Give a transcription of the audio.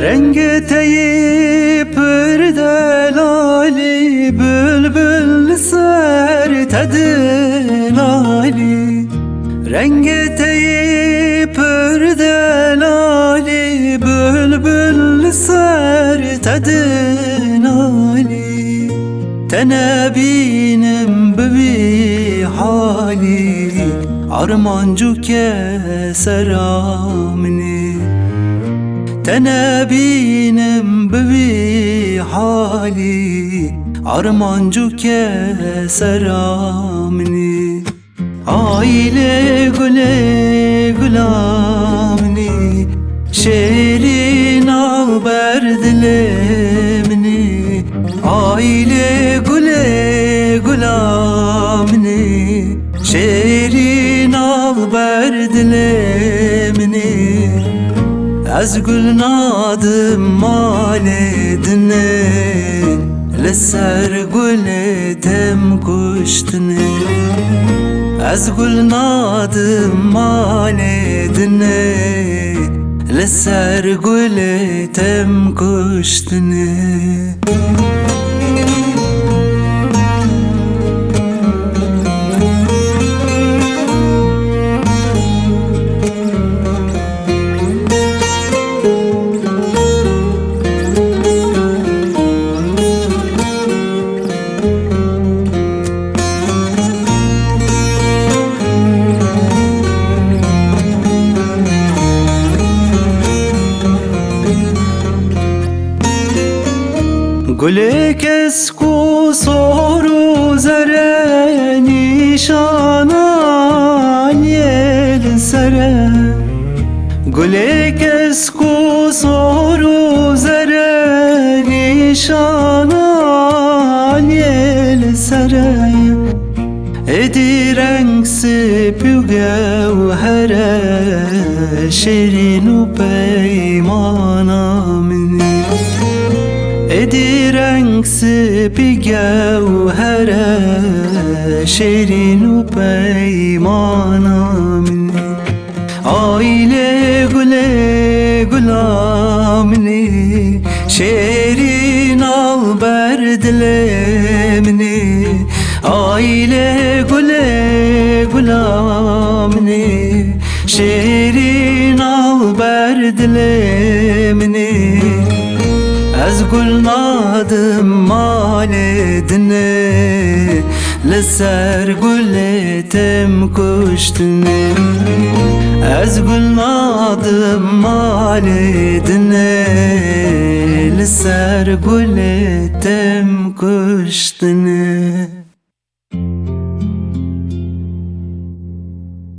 Rengi teyip delali, bülbül ser tedilali. Rengi teyip delali, bülbül ser tedilali. Tenebinim bir hali, armancuk keser amni. Tenebinim bir hali, armancuk keser amni. Aile güle gülamni, şerin ağber dilemni. Aile güle gülamni, şerin ağber dilemni. Az gül nadım maledine, leser güle tem kuştine. Az gül nadım maledine, leser güle tem kuştine. Gülü kesku soru zere, nişana yel sere. Gülü kesku soru zere, nişana yel sere. Edi renksi pügevhere, şerinu peymana mini. Edi renksi pügevhere, şerinu peymana mini. Aile güle gülamni, şerin alber dilemni. Aile güle gülamni, şerin alber dilemni. Az gül nadım maledine, leser güle tem kuştine. Az gül nadım maledine, leser güle tem kuştine.